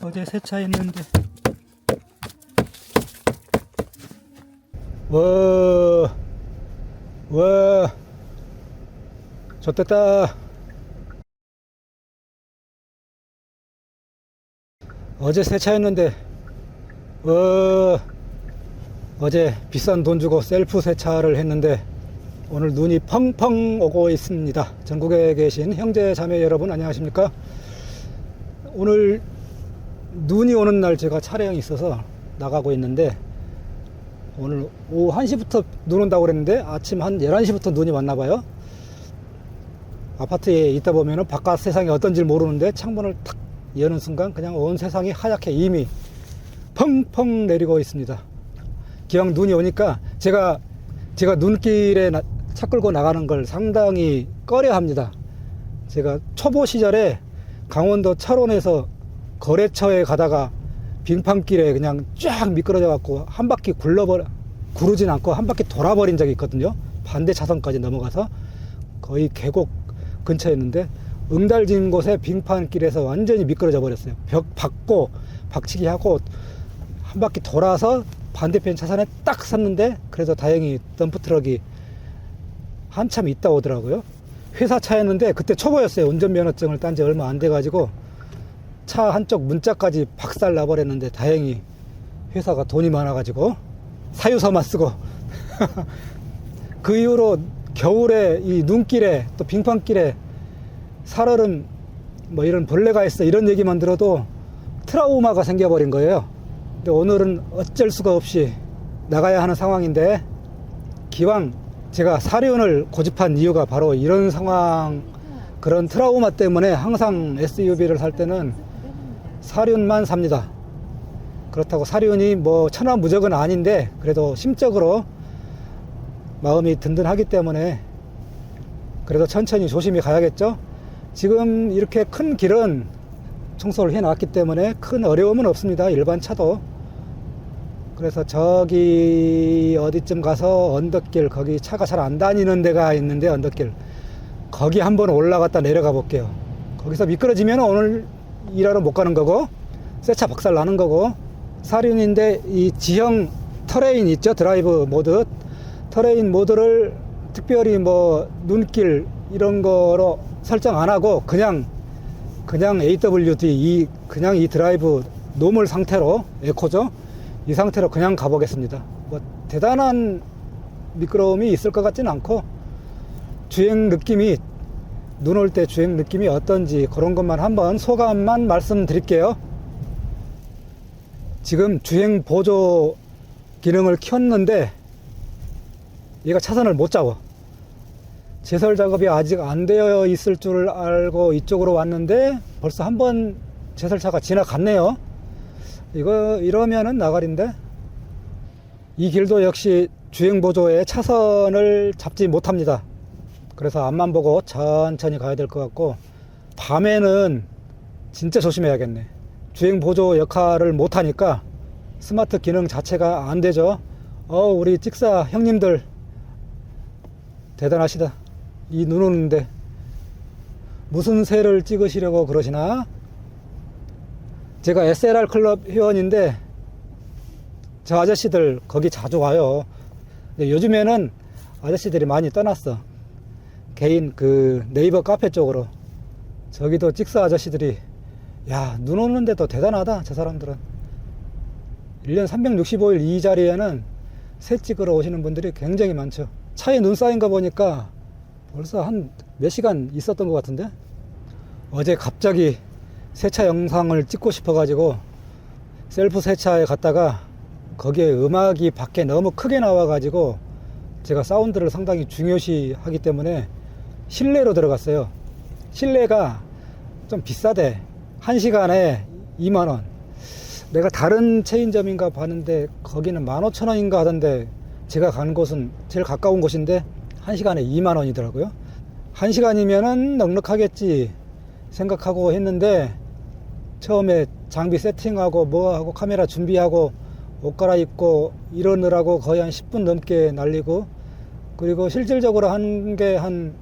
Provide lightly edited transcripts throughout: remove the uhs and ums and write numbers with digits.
어제 세차했는데 와 좋됐다. 어제 세차했는데 어제 비싼 돈 주고 셀프 세차를 했는데 오늘 눈이 펑펑 오고 있습니다. 전국에 계신 형제 자매 여러분 안녕하십니까? 오늘 눈이 오는 날 제가 촬영이 있어서 나가고 있는데 오늘 오후 1시부터 눈 온다고 그랬는데 아침 한 11시부터 눈이 왔나봐요. 아파트에 있다 보면은 바깥 세상이 어떤지 모르는데 창문을 탁 여는 순간 그냥 온 세상이 하얗게 이미 펑펑 내리고 있습니다. 기왕 눈이 오니까 제가 눈길에 차 끌고 나가는 걸 상당히 꺼려 합니다. 제가 초보 시절에 강원도 철원에서 거래처에 가다가 빙판길에 그냥 쫙 미끄러져 갖고 한 바퀴 구르진 않고 한 바퀴 돌아버린 적이 있거든요. 반대 차선까지 넘어가서 거의 계곡 근처였는데 응달진 곳에 빙판길에서 완전히 미끄러져 버렸어요. 벽 밟고 박치기 하고 한 바퀴 돌아서 반대편 차선에 딱 섰는데 그래서 다행히 덤프트럭이 한참 있다 오더라고요. 회사 차였는데 그때 초보였어요. 운전면허증을 딴 지 얼마 안 돼 가지고 차 한쪽 문짝까지 박살 나버렸는데 다행히 회사가 돈이 많아 가지고 사유서만 쓰고 그 이후로 겨울에 이 눈길에 또 빙판길에 살얼음 뭐 이런 벌레가 있어 이런 얘기만 들어도 트라우마가 생겨버린 거예요. 근데 오늘은 어쩔 수가 없이 나가야 하는 상황인데 기왕 제가 사륜을 고집한 이유가 바로 이런 상황, 그런 트라우마 때문에 항상 SUV를 살 때는 사륜만 삽니다. 그렇다고 사륜이 뭐 천하무적은 아닌데 그래도 심적으로 마음이 든든하기 때문에 그래도 천천히 조심히 가야겠죠. 지금 이렇게 큰 길은 청소를 해 놨기 때문에 큰 어려움은 없습니다. 일반 차도. 그래서 저기 어디쯤 가서 언덕길, 거기 차가 잘 안 다니는 데가 있는데 언덕길, 거기 한번 올라갔다 내려가 볼게요. 거기서 미끄러지면 오늘 일하러 못 가는 거고 새 차 박살 나는 거고. 사륜인데 이 지형 터레인 있죠, 드라이브 모드. 터레인 모드를 특별히 뭐 눈길 이런 거로 설정 안 하고 그냥 AWD 그냥 이 드라이브 노멀 상태로, 에코죠, 이 상태로 그냥 가보겠습니다. 뭐 대단한 미끄러움이 있을 것 같지는 않고 주행 느낌이, 눈 올 때 주행 느낌이 어떤지 그런 것만 한번 소감만 말씀드릴게요. 지금 주행 보조 기능을 켰는데 얘가 차선을 못 잡아. 제설 작업이 아직 안 되어 있을 줄 알고 이쪽으로 왔는데 벌써 한번 제설차가 지나갔네요. 이러면은 나가린데. 이 길도 역시 주행 보조에 차선을 잡지 못합니다. 그래서 앞만 보고 천천히 가야 될 것 같고, 밤에는 진짜 조심해야겠네. 주행 보조 역할을 못하니까 스마트 기능 자체가 안 되죠. 우리 찍사 형님들 대단하시다. 이 눈 오는데 무슨 새를 찍으시려고 그러시나? 제가 SLR 클럽 회원인데 저 아저씨들 거기 자주 와요. 근데 요즘에는 아저씨들이 많이 떠났어. 개인 그 네이버 카페 쪽으로. 저기도 찍사 아저씨들이, 야, 눈 오는데도 대단하다 저 사람들은. 1년 365일 이 자리에는 새 찍으러 오시는 분들이 굉장히 많죠. 차에 눈 쌓인 거 보니까 벌써 한 몇 시간 있었던 것 같은데. 어제 갑자기 세차 영상을 찍고 싶어 가지고 셀프 세차에 갔다가 거기에 음악이 밖에 너무 크게 나와 가지고 제가 사운드를 상당히 중요시 하기 때문에 실내로 들어갔어요. 실내가 좀 비싸대. 1시간에 2만원. 내가 다른 체인점인가 봤는데 거기는 15,000원인가 하던데 제가 간 곳은 제일 가까운 곳인데 1시간에 2만원이더라고요. 1시간이면은 넉넉하겠지 생각하고 했는데 처음에 장비 세팅하고 뭐하고 카메라 준비하고 옷 갈아입고 이러느라고 거의 한 10분 넘게 날리고, 그리고 실질적으로 한 게 한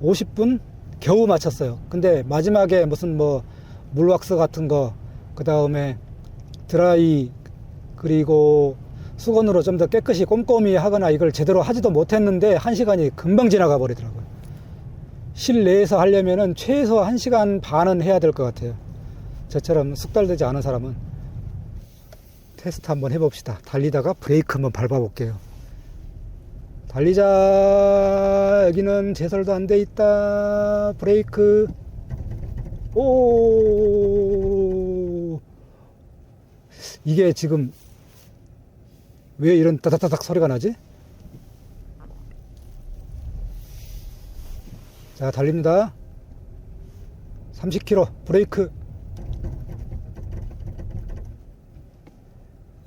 50분 겨우 마쳤어요. 근데 마지막에 무슨 뭐 물왁스 같은 거 그 다음에 드라이, 그리고 수건으로 좀 더 깨끗이 꼼꼼히 하거나 이걸 제대로 하지도 못했는데 1시간이 금방 지나가 버리더라고요. 실내에서 하려면은 최소 1시간 반은 해야 될 것 같아요. 저처럼 숙달되지 않은 사람은. 테스트 한번 해봅시다. 달리다가 브레이크 한번 밟아볼게요. 달리자. 여기는 제설도 안 돼 있다. 브레이크. 오, 이게 지금 왜 이런 따닥따닥 소리가 나지? 자, 달립니다. 30km 브레이크.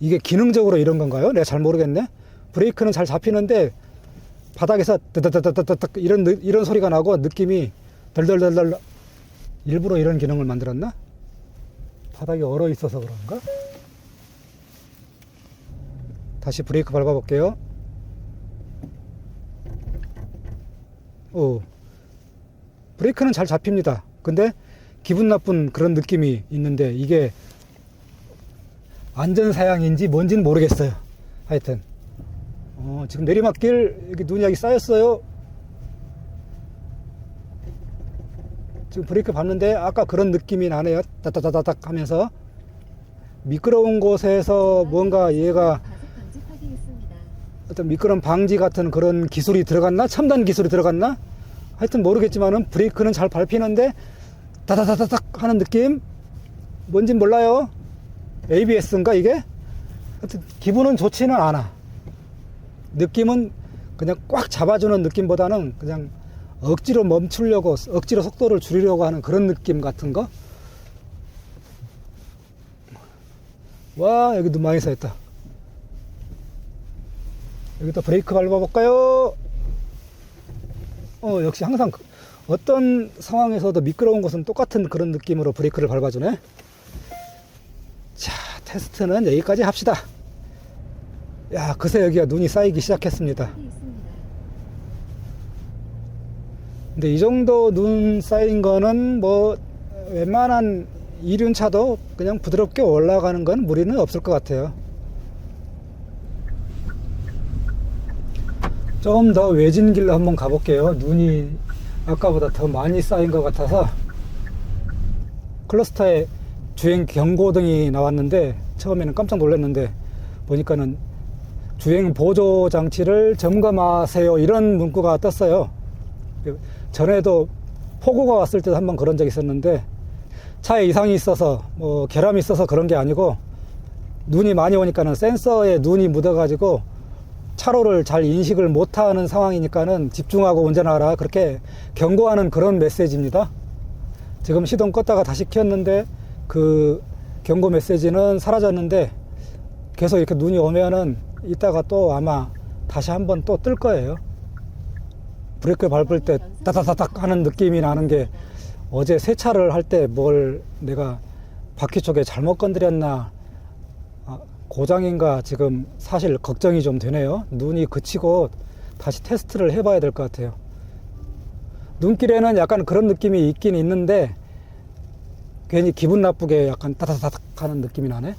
이게 기능적으로 이런 건가요? 내가 잘 모르겠네. 브레이크는 잘 잡히는데 바닥에서 따닥따닥따닥 이런 소리가 나고 느낌이 덜덜덜덜. 일부러 이런 기능을 만들었나? 바닥이 얼어 있어서 그런가? 다시 브레이크 밟아 볼게요. 오, 브레이크는 잘 잡힙니다. 근데 기분 나쁜 그런 느낌이 있는데 이게 안전사양인지 뭔지는 모르겠어요. 하여튼 지금 내리막길 여기 눈이 여기 쌓였어요. 지금 브레이크 밟는데 아까 그런 느낌이 나네요. 따따따따닥 하면서. 미끄러운 곳에서 뭔가 얘가 어떤 미끄럼 방지 같은 그런 기술이 들어갔나? 첨단 기술이 들어갔나? 하여튼 모르겠지만은 브레이크는 잘 밟히는데 다다다닥 하는 느낌? 뭔진 몰라요. ABS인가 이게? 하여튼 기분은 좋지는 않아. 느낌은 그냥 꽉 잡아주는 느낌보다는 그냥 억지로 멈추려고, 억지로 속도를 줄이려고 하는 그런 느낌 같은 거. 와, 여기 눈 많이 쌓였다. 여기다 브레이크 밟아볼까요? 역시 항상 어떤 상황에서도 미끄러운 곳은 똑같은 그런 느낌으로 브레이크를 밟아주네. 자, 테스트는 여기까지 합시다. 야, 그새 여기가 눈이 쌓이기 시작했습니다. 근데 이 정도 눈 쌓인 거는 뭐 웬만한 이륜차도 그냥 부드럽게 올라가는 건 무리는 없을 것 같아요. 좀 더 외진 길로 한번 가볼게요. 눈이 아까보다 더 많이 쌓인 것 같아서. 클러스터에 주행 경고등이 나왔는데 처음에는 깜짝 놀랐는데 보니까는 주행 보조 장치를 점검하세요 이런 문구가 떴어요. 전에도 폭우가 왔을 때도 한번 그런 적이 있었는데 차에 이상이 있어서 뭐 결함이 있어서 그런 게 아니고 눈이 많이 오니까는 센서에 눈이 묻어가지고 차로를 잘 인식을 못하는 상황이니까는 집중하고 운전하라 그렇게 경고하는 그런 메시지입니다. 지금 시동 껐다가 다시 켰는데 그 경고 메시지는 사라졌는데 계속 이렇게 눈이 오면은 이따가 또 아마 다시 한번 또 뜰 거예요. 브레이크 밟을 때 따다다닥 하는 느낌이 나는 게 어제 세차를 할 때 뭘 내가 바퀴 쪽에 잘못 건드렸나 고장인가 지금 사실 걱정이 좀 되네요. 눈이 그치고 다시 테스트를 해봐야 될 것 같아요. 눈길에는 약간 그런 느낌이 있긴 있는데 괜히 기분 나쁘게 약간 따다다닥 하는 느낌이 나네.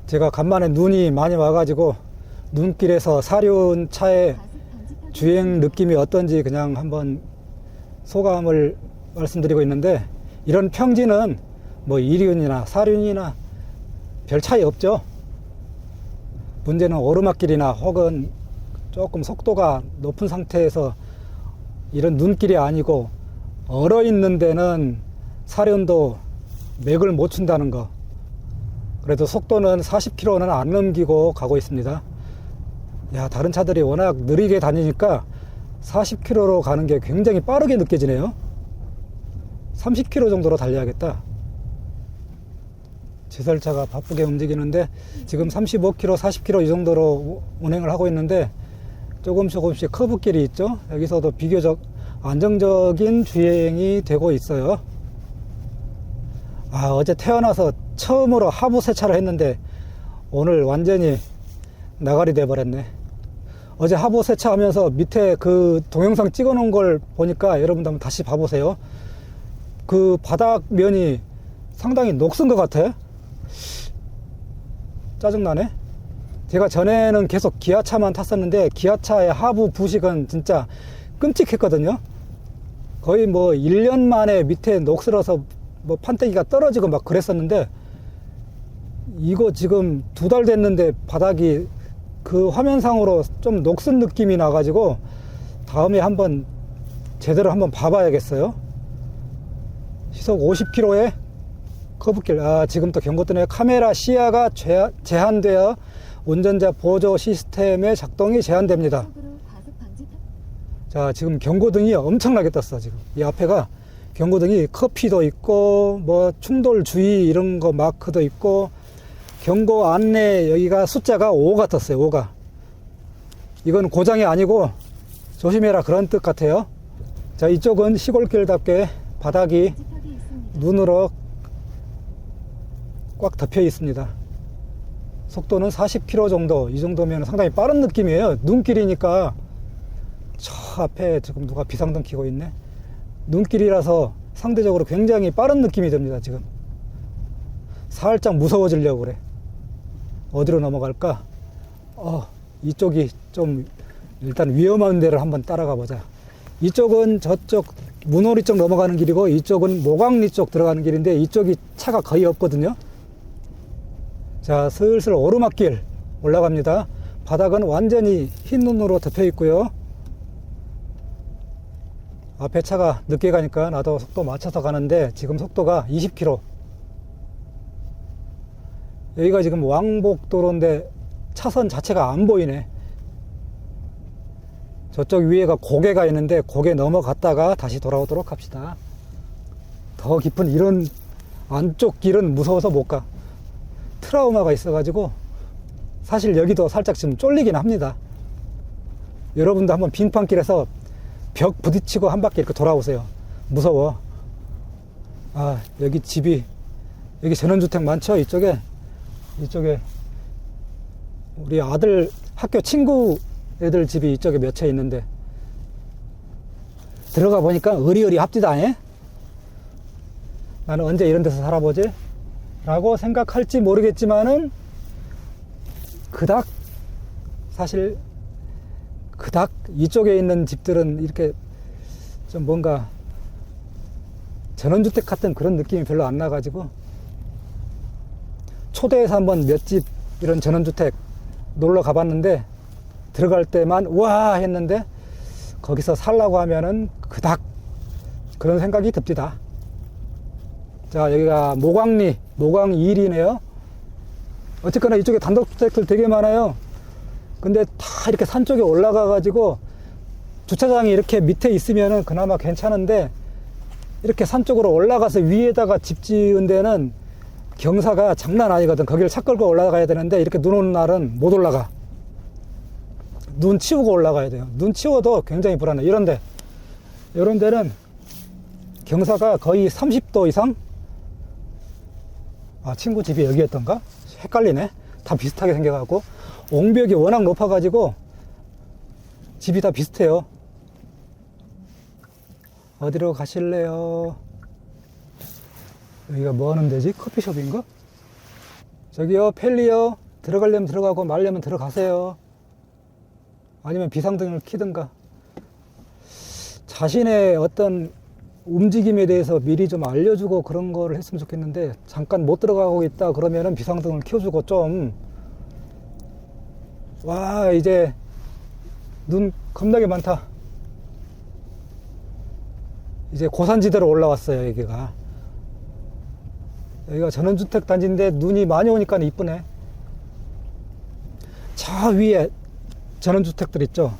제가 간만에 눈이 많이 와가지고 눈길에서 사륜 차의 주행 느낌이 어떤지 그냥 한번 소감을 말씀드리고 있는데 이런 평지는 뭐 2륜이나 4륜이나 별 차이 없죠. 문제는 오르막길이나 혹은 조금 속도가 높은 상태에서 이런 눈길이 아니고 얼어 있는 데는 사륜도 맥을 못 춘다는 거. 그래도 속도는 40km는 안 넘기고 가고 있습니다. 야, 다른 차들이 워낙 느리게 다니니까 40km로 가는 게 굉장히 빠르게 느껴지네요. 30km 정도로 달려야겠다. 제설차가 바쁘게 움직이는데 지금 35km, 40km 이 정도로 운행을 하고 있는데 조금씩 커브길이 있죠. 여기서도 비교적 안정적인 주행이 되고 있어요. 어제 태어나서 처음으로 하부 세차를 했는데 오늘 완전히 나가리 돼 버렸네. 어제 하부 세차하면서 밑에 그 동영상 찍어 놓은 걸 보니까 여러분들 한번 다시 봐보세요. 그 바닥면이 상당히 녹슨 것 같아. 짜증나네. 제가 전에는 계속 기아차만 탔었는데 기아차의 하부 부식은 진짜 끔찍했거든요. 거의 뭐 1년 만에 밑에 녹슬어서 뭐 판때기가 떨어지고 막 그랬었는데, 이거 지금 2달 됐는데 바닥이 그 화면상으로 좀 녹슨 느낌이 나가지고 다음에 한번 제대로 한번 봐봐야겠어요. 시속 50km에 커브길. 지금 또 경고 뜨네요. 카메라 시야가 제한되어 운전자 보조 시스템의 작동이 제한됩니다. 자, 지금 경고등이 엄청나게 떴어. 지금 이 앞에가 경고등이 커피도 있고 뭐 충돌 주의 이런 거 마크도 있고, 경고 안내 여기가 숫자가 5가 떴어요. 5가. 이건 고장이 아니고 조심해라 그런 뜻 같아요. 자, 이쪽은 시골길답게 바닥이 눈으로 꽉 덮여 있습니다. 속도는 40km 정도. 이 정도면 상당히 빠른 느낌이에요. 눈길이니까. 저 앞에 지금 누가 비상등 켜고 있네. 눈길이라서 상대적으로 굉장히 빠른 느낌이 듭니다. 지금 살짝 무서워지려고 그래. 어디로 넘어갈까? 이쪽이 좀 일단 위험한 데를 한번 따라가 보자. 이쪽은 저쪽 문호리 쪽 넘어가는 길이고, 이쪽은 모광리 쪽 들어가는 길인데, 이쪽이 차가 거의 없거든요. 자, 슬슬 오르막길 올라갑니다. 바닥은 완전히 흰 눈으로 덮여 있고요. 앞에 차가 늦게 가니까 나도 속도 맞춰서 가는데, 지금 속도가 20km. 여기가 지금 왕복도로인데 차선 자체가 안 보이네. 저쪽 위에가 고개가 있는데 고개 넘어갔다가 다시 돌아오도록 합시다. 더 깊은 이런 안쪽 길은 무서워서 못 가. 트라우마가 있어가지고 사실 여기도 살짝 지금 쫄리긴 합니다. 여러분도 한번 빙판길에서 벽 부딪히고 한 바퀴 이렇게 돌아오세요. 무서워. 여기 집이, 여기 전원주택 많죠? 이쪽에 우리 아들 학교 친구 애들 집이 이쪽에 몇 채 있는데, 들어가 보니까 의리의리 합디다. 나는 언제 이런 데서 살아보지? 라고 생각할지 모르겠지만은, 사실 이쪽에 있는 집들은 이렇게 좀 뭔가 전원주택 같은 그런 느낌이 별로 안 나가지고, 초대해서 한번 몇 집 이런 전원주택 놀러 가봤는데, 들어갈 때만 와 했는데 거기서 살라고 하면은 그런 생각이 듭니다. 자, 여기가 모광리, 모광2이네요. 어쨌거나 이쪽에 단독주택들 되게 많아요. 근데 다 이렇게 산 쪽에 올라가 가지고 주차장이 이렇게 밑에 있으면은 그나마 괜찮은데, 이렇게 산 쪽으로 올라가서 위에다가 집 지은 데는 경사가 장난 아니거든. 거기를 차 끌고 올라가야 되는데, 이렇게 눈 오는 날은 못 올라가. 눈 치우고 올라가야 돼요. 눈 치워도 굉장히 불안해. 이런 데는 경사가 거의 30도 이상? 친구 집이 여기였던가? 헷갈리네. 다 비슷하게 생겨갖고. 옹벽이 워낙 높아가지고 집이 다 비슷해요. 어디로 가실래요? 여기가 뭐 하는 데지? 커피숍인가? 저기요, 펠리요. 들어가려면 들어가고 말려면 들어가세요. 아니면 비상등을 켜든가. 자신의 어떤 움직임에 대해서 미리 좀 알려주고 그런 거를 했으면 좋겠는데, 잠깐 못 들어가고 있다 그러면은 비상등을 켜주고 좀. 와, 이제 눈 겁나게 많다. 이제 고산지대로 올라왔어요. 여기가 전원주택 단지인데 눈이 많이 오니까 이쁘네. 저 위에 전원주택들 있죠.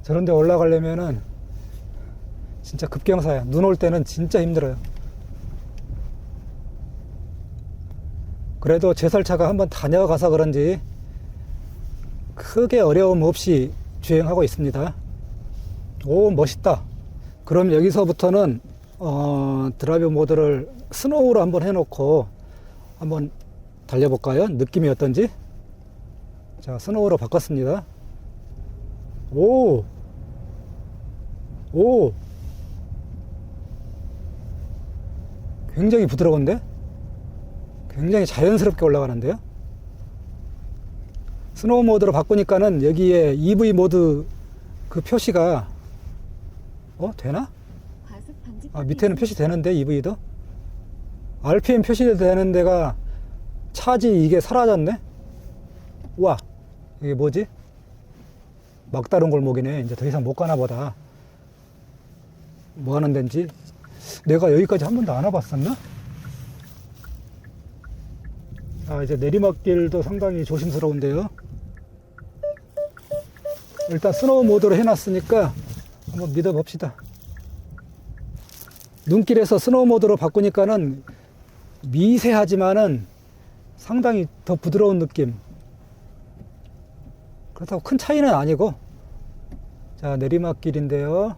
저런 데 올라가려면은 진짜 급경사야. 눈 올 때는 진짜 힘들어요. 그래도 제설차가 한번 다녀가서 그런지 크게 어려움 없이 주행하고 있습니다. 오, 멋있다. 그럼 여기서부터는 드라이브 모드를 스노우로 한번 해놓고 한번 달려볼까요? 느낌이 어떤지. 자, 스노우로 바꿨습니다. 오, 굉장히 부드러운데? 굉장히 자연스럽게 올라가는데요? 스노우 모드로 바꾸니까는 여기에 EV 모드 그 표시가 되나? 밑에는 표시되는데 EV도 RPM 표시되는 데가 차지 이게 사라졌네? 우와, 이게 뭐지? 막다른 골목이네. 이제 더 이상 못 가나 보다. 뭐 하는 데인지. 내가 여기까지 한 번도 안 와봤었나? 이제 내리막길도 상당히 조심스러운데요. 일단 스노우 모드로 해놨으니까 한번 믿어봅시다. 눈길에서 스노우 모드로 바꾸니까는 미세하지만은 상당히 더 부드러운 느낌. 그렇다고 큰 차이는 아니고. 자, 내리막길인데요.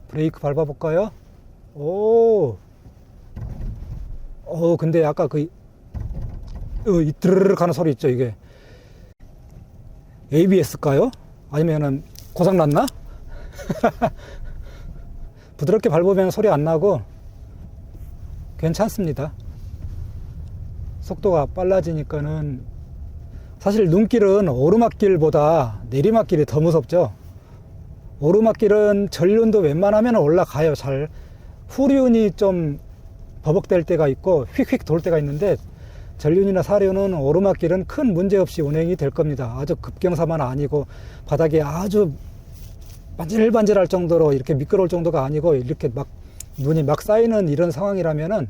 브레이크 밟아볼까요? 근데 아까 이 드르륵 하는 소리 있죠, 이게. ABS일까요? 아니면은 고장났나? 부드럽게 밟으면 소리 안 나고 괜찮습니다. 속도가 빨라지니까는 사실 눈길은 오르막길보다 내리막길이 더 무섭죠. 오르막길은 전륜도 웬만하면 올라가요. 잘 후륜이 좀 버벅될 때가 있고 휙휙 돌 때가 있는데 전륜이나 사륜은 오르막길은 큰 문제 없이 운행이 될 겁니다. 아주 급경사만 아니고 바닥이 아주 반질반질할 정도로 이렇게 미끄러울 정도가 아니고 이렇게 막 눈이 막 쌓이는 이런 상황이라면은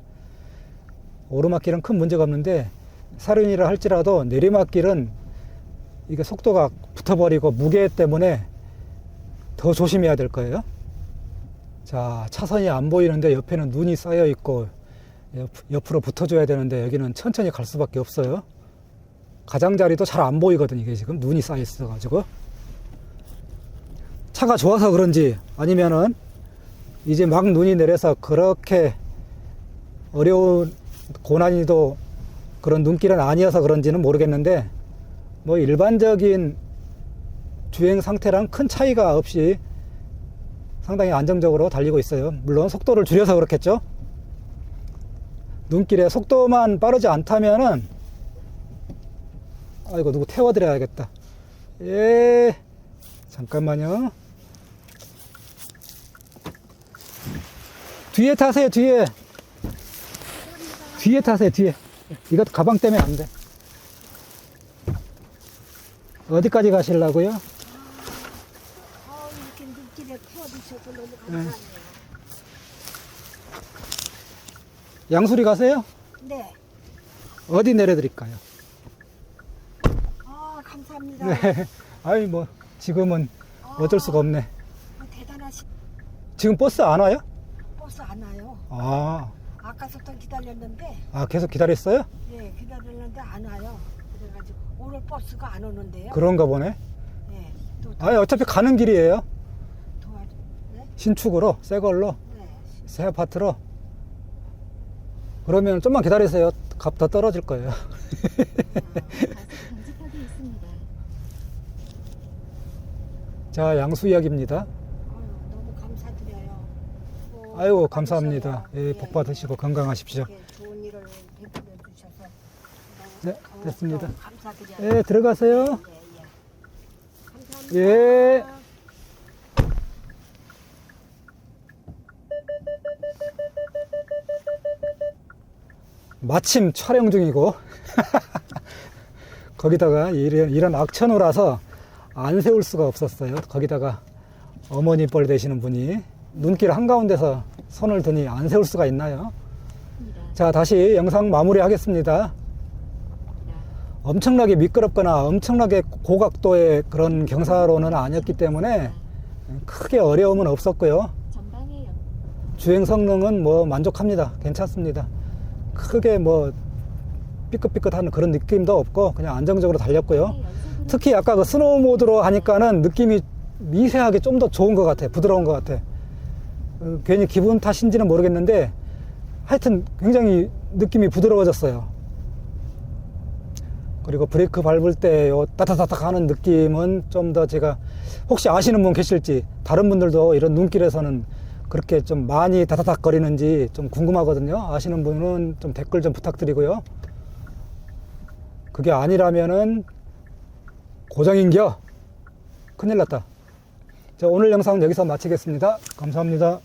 오르막길은 큰 문제가 없는데 사륜이라 할지라도 내리막길은 이게 속도가 붙어버리고 무게 때문에 더 조심해야 될 거예요. 자, 차선이 안 보이는데 옆에는 눈이 쌓여 있고 옆으로 붙어줘야 되는데 여기는 천천히 갈 수밖에 없어요. 가장자리도 잘 안 보이거든. 이게 지금 눈이 쌓여 있어 가지고 차가 좋아서 그런지 아니면은 이제 막 눈이 내려서 그렇게 어려운 고난이도 그런 눈길은 아니어서 그런지는 모르겠는데 뭐 일반적인 주행 상태랑 큰 차이가 없이 상당히 안정적으로 달리고 있어요. 물론 속도를 줄여서 그렇겠죠. 눈길에 속도만 빠르지 않다면은 이거 누구 태워드려야겠다. 예, 잠깐만요. 뒤에 타세요. 뒤에 타세요. 뒤에. 이것도 가방 때문에 안 돼. 어디까지 가시려고요? 이렇게 눈길에 태워주셔서 너무 감사하네요. 양수리 가세요? 네. 어디 내려드릴까요? 감사합니다. 네. 뭐 지금은 어쩔 수가 없네. 대단하시. 지금 버스 안 와요? 버스 안 와요. 아까부터 기다렸는데. 계속 기다렸어요? 네, 기다렸는데 안 와요. 그래가지고 오늘 버스가 안 오는데요. 그런가 보네. 네. 어차피 가는 길이에요. 네? 신축으로, 새 걸로, 네. 새 아파트로. 그러면 좀만 기다리세요. 값 더 떨어질 거예요. 자, 양수역입니다. 너무 감사드려요. 아이고, 감사합니다. 예, 복 받으시고 건강하십시오. 좋은 일을 베풀어 주셔서 네, 됐습니다. 감사드려요. 예, 들어가세요. 감사합니다. 예. 마침 촬영 중이고 거기다가 이런 악천후라서 안 세울 수가 없었어요. 거기다가 어머니 뻘 되시는 분이 눈길 한가운데서 손을 드니 안 세울 수가 있나요? 자, 다시 영상 마무리 하겠습니다. 엄청나게 미끄럽거나 엄청나게 고각도의 그런 경사로는 아니었기 때문에 크게 어려움은 없었고요. 주행 성능은 뭐 만족합니다. 괜찮습니다. 크게 뭐 삐끗삐끗한 그런 느낌도 없고 그냥 안정적으로 달렸고요. 특히 아까 그 스노우 모드로 하니까는 느낌이 미세하게 좀 더 좋은 것 같아. 부드러운 것 같아. 괜히 기분 탓인지는 모르겠는데 하여튼 굉장히 느낌이 부드러워졌어요. 그리고 브레이크 밟을 때 요 따다다닥 하는 느낌은 좀 더 제가 혹시 아시는 분 계실지 다른 분들도 이런 눈길에서는 그렇게 좀 많이 다다닥 거리는지 좀 궁금하거든요. 아시는 분은 좀 댓글 좀 부탁드리고요. 그게 아니라면은 고장인겨. 큰일 났다. 자, 오늘 영상은 여기서 마치겠습니다. 감사합니다.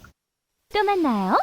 또 만나요.